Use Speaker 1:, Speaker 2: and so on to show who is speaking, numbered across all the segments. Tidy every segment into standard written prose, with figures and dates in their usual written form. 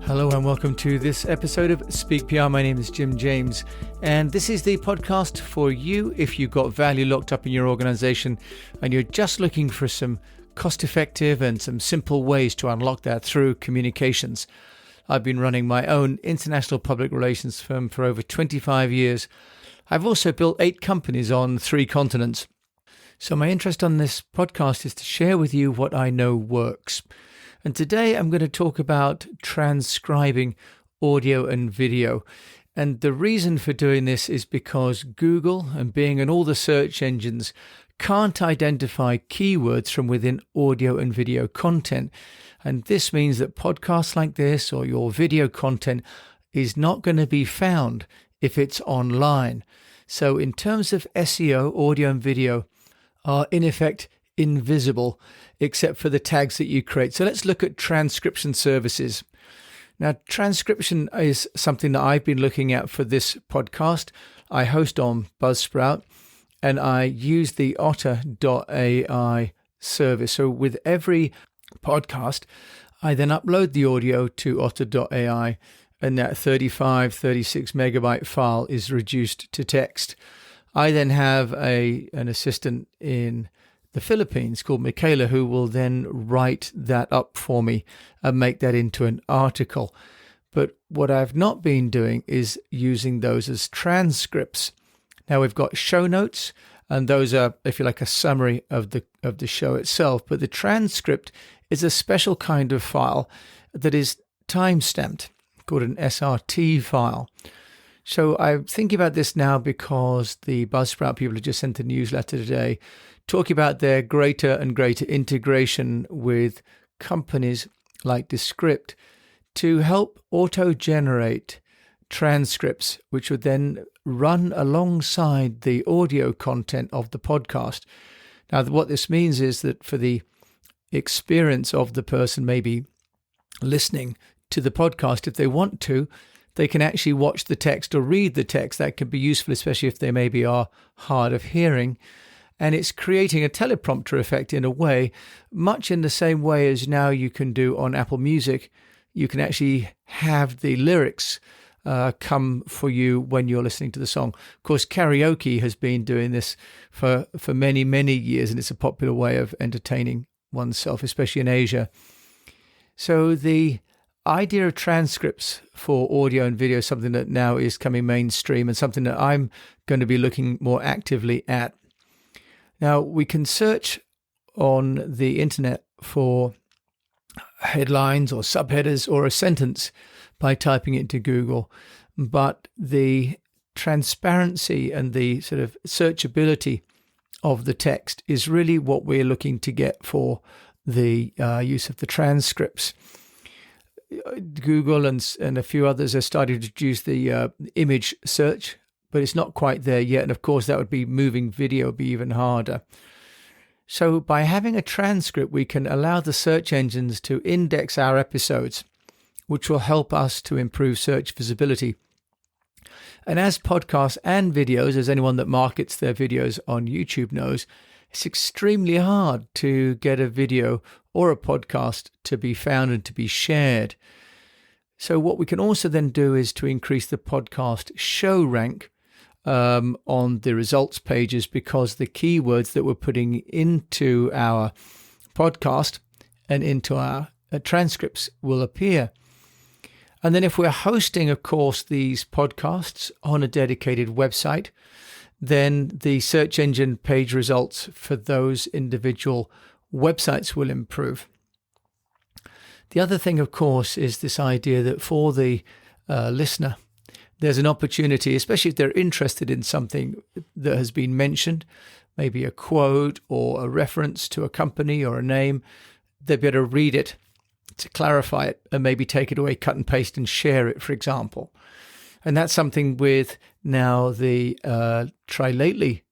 Speaker 1: Hello and welcome to this episode of Speak PR. My name is Jim James, and this is the podcast for you if you've got value locked up in your organization and you're just looking for some cost-effective and some simple ways to unlock that through communications. I've been running my own international public relations firm for over 25 years. I've also built 8 companies on 3 continents. So my interest on this podcast is to share with you what I know works. And today I'm going to talk about transcribing audio and video. And the reason for doing this is because Google and Bing and all the search engines can't identify keywords from within audio and video content. And this means that podcasts like this or your video content is not going to be found if it's online. So in terms of SEO, audio and video are in effect invisible except for the tags that you create. So let's look at transcription services. Now, transcription is something that I've been looking at for this podcast. I host on Buzzsprout and I use the otter.ai service. So with every podcast, I then upload the audio to otter.ai and that 36 megabyte file is reduced to text. I then have an assistant in the Philippines called Michaela, who will then write that up for me and make that into an article. But what I've not been doing is using those as transcripts. Now we've got show notes, and those are, if you like, a summary of the show itself. But the transcript is a special kind of file that is time-stamped, called an SRT file. So I'm thinking about this now because the Buzzsprout people have just sent a newsletter today talking about their greater and greater integration with companies like Descript to help auto-generate transcripts, which would then run alongside the audio content of the podcast. Now, what this means is that for the experience of the person maybe listening to the podcast, if they want to, they can actually watch the text or read the text. That can be useful, especially if they maybe are hard of hearing. And it's creating a teleprompter effect in a way, much in the same way as now you can do on Apple Music. You can actually have the lyrics come for you when you're listening to the song. Of course, karaoke has been doing this for many, many years, and it's a popular way of entertaining oneself, especially in Asia. So the idea of transcripts for audio and video is something that now is coming mainstream and something that I'm going to be looking more actively at. Now, we can search on the internet for headlines or subheaders or a sentence by typing it into Google, but the transparency and the sort of searchability of the text is really what we're looking to get for the use of the transcripts. Google and a few others are starting to use the image search, but it's not quite there yet. And of course, that would be moving video would be even harder. So by having a transcript, we can allow the search engines to index our episodes, which will help us to improve search visibility. And as podcasts and videos, as anyone that markets their videos on YouTube knows, it's extremely hard to get a video or a podcast to be found and to be shared. So what we can also then do is to increase the podcast show rank on the results pages, because the keywords that we're putting into our podcast and into our transcripts will appear. And then if we're hosting, of course, these podcasts on a dedicated website, then the search engine page results for those individual websites will improve. The other thing, of course, is this idea that for the listener, there's an opportunity, especially if they're interested in something that has been mentioned, maybe a quote or a reference to a company or a name, they'd be able to read it to clarify it and maybe take it away, cut and paste and share it, for example. And that's something with now the Try Lately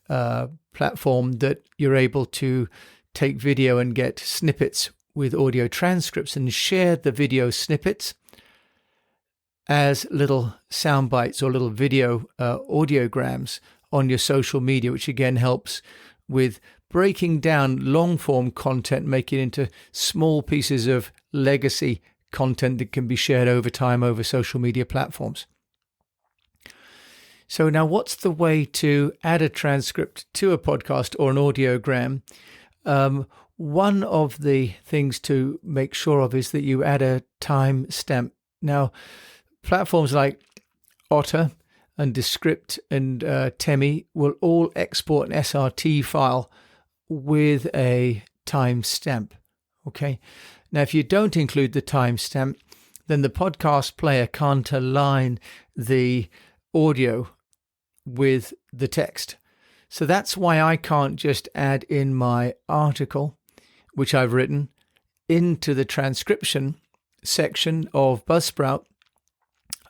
Speaker 1: platform, that you're able to take video and get snippets with audio transcripts and share the video snippets as little sound bites or little video audiograms on your social media, which again helps with breaking down long form content, making it into small pieces of legacy content that can be shared over time over social media platforms. So now, what's the way to add a transcript to a podcast or an audiogram? One of the things to make sure of is that you add a timestamp. Now, platforms like Otter and Descript and Temi will all export an SRT file with a timestamp. Okay. Now, if you don't include the timestamp, then the podcast player can't align the audio with the text. So that's why I can't just add in my article, which I've written, into the transcription section of Buzzsprout.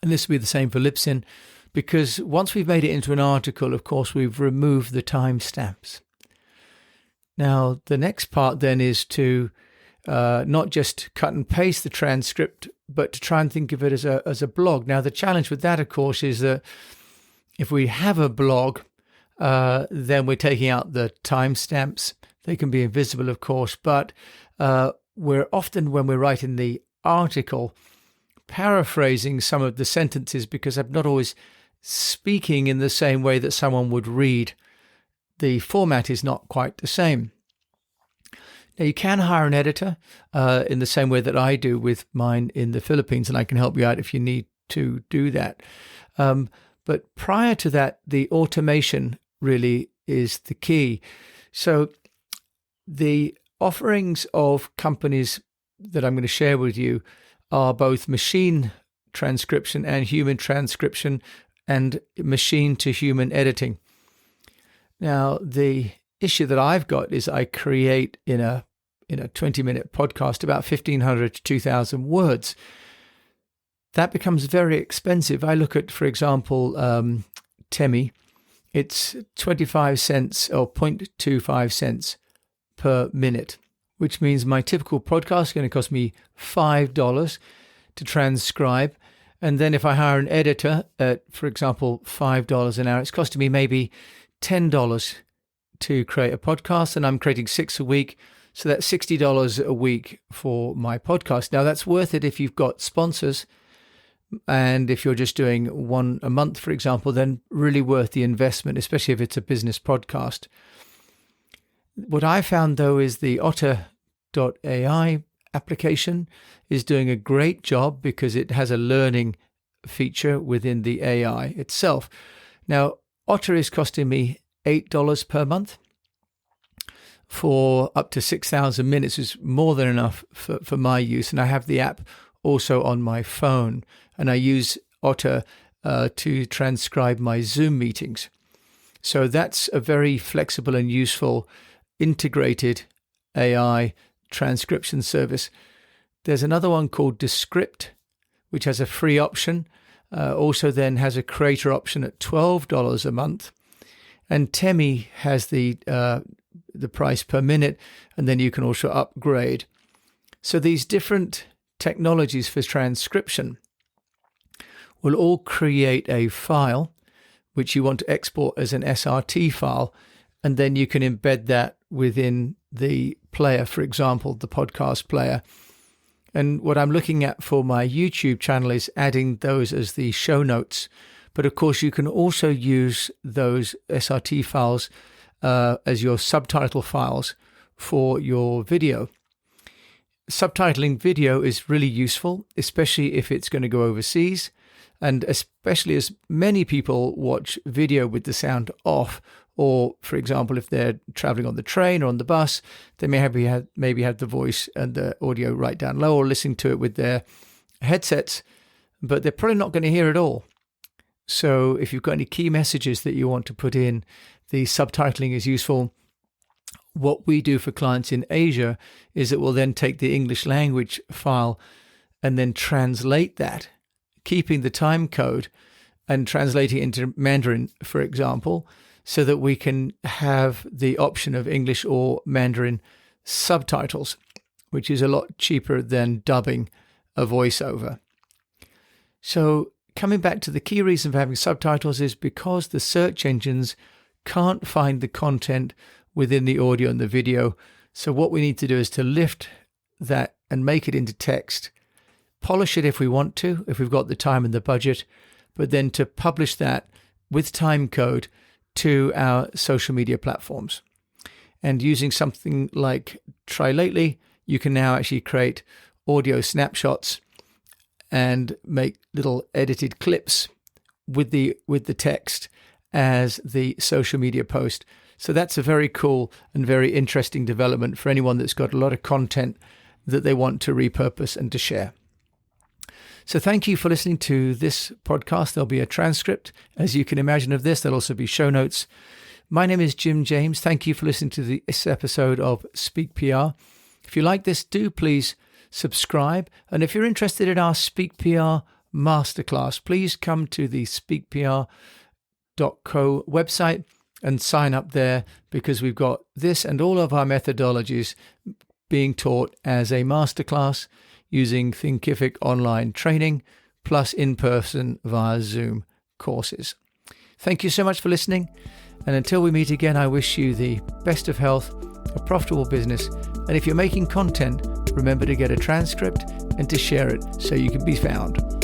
Speaker 1: And this will be the same for Libsyn, because once we've made it into an article, of course, we've removed the timestamps. Now, the next part then is to not just cut and paste the transcript, but to try and think of it as a blog. Now, the challenge with that, of course, is that if we have a blog, then we're taking out the timestamps. They can be invisible, of course, but we're often, when we're writing the article, paraphrasing some of the sentences because I'm not always speaking in the same way that someone would read. The format is not quite the same. Now, you can hire an editor in the same way that I do with mine in the Philippines, and I can help you out if you need to do that. But prior to that, the automation really is the key. So the offerings of companies that I'm going to share with you are both machine transcription and human transcription and machine to human editing. Now, the issue that I've got is I create in a 20-minute podcast about 1,500 to 2,000 words. That becomes very expensive. I look at, for example, Temi. It's 25 cents or 0.25 cents per minute, which means my typical podcast is going to cost me $5 to transcribe. And then if I hire an editor at, for example, $5 an hour, it's costing me maybe $10 to create a podcast, and I'm creating 6 a week. So that's $60 a week for my podcast. Now, that's worth it if you've got sponsors. And if you're just doing one a month, for example, then really worth the investment, especially if it's a business podcast. What I found, though, is the Otter.ai application is doing a great job because it has a learning feature within the AI itself. Now, Otter is costing me $8 per month for up to 6,000 minutes. Is more than enough for my use. And I have the app also on my phone, and I use Otter to transcribe my Zoom meetings. So that's a very flexible and useful integrated AI transcription service. There's another one called Descript, which has a free option, also then has a creator option at $12 a month. And Temi has the price per minute, and then you can also upgrade. So these different technologies for transcription will all create a file which you want to export as an SRT file, and then you can embed that within the player, for example, the podcast player. And what I'm looking at for my YouTube channel is adding those as the show notes. But of course, you can also use those SRT files as your subtitle files for your video. Subtitling video is really useful, especially if it's going to go overseas, and especially as many people watch video with the sound off, or, for example, if they're traveling on the train or on the bus, they maybe have the voice and the audio right down low, or listening to it with their headsets, but they're probably not going to hear it all. So if you've got any key messages that you want to put in, the subtitling is useful. What we do for clients in Asia is that we'll then take the English language file and then translate that, keeping the time code and translating it into Mandarin, for example, so that we can have the option of English or Mandarin subtitles, which is a lot cheaper than dubbing a voiceover. So coming back to the key reason for having subtitles is because the search engines can't find the content within the audio and the video. So what we need to do is to lift that and make it into text, polish it if we want to, if we've got the time and the budget, but then to publish that with time code to our social media platforms. And using something like Try Lately, you can now actually create audio snapshots and make little edited clips with the text as the social media post. So that's a very cool and very interesting development for anyone that's got a lot of content that they want to repurpose and to share. So thank you for listening to this podcast. There'll be a transcript, as you can imagine, of this. There'll also be show notes. My name is Jim James. Thank you for listening to this episode of Speak PR. If you like this, do please subscribe. And if you're interested in our Speak PR Masterclass, please come to the speakpr.co website and sign up there, because we've got this and all of our methodologies being taught as a masterclass using Thinkific online training plus in-person via Zoom courses. Thank you so much for listening. And until we meet again, I wish you the best of health, a profitable business. And if you're making content, remember to get a transcript and to share it so you can be found.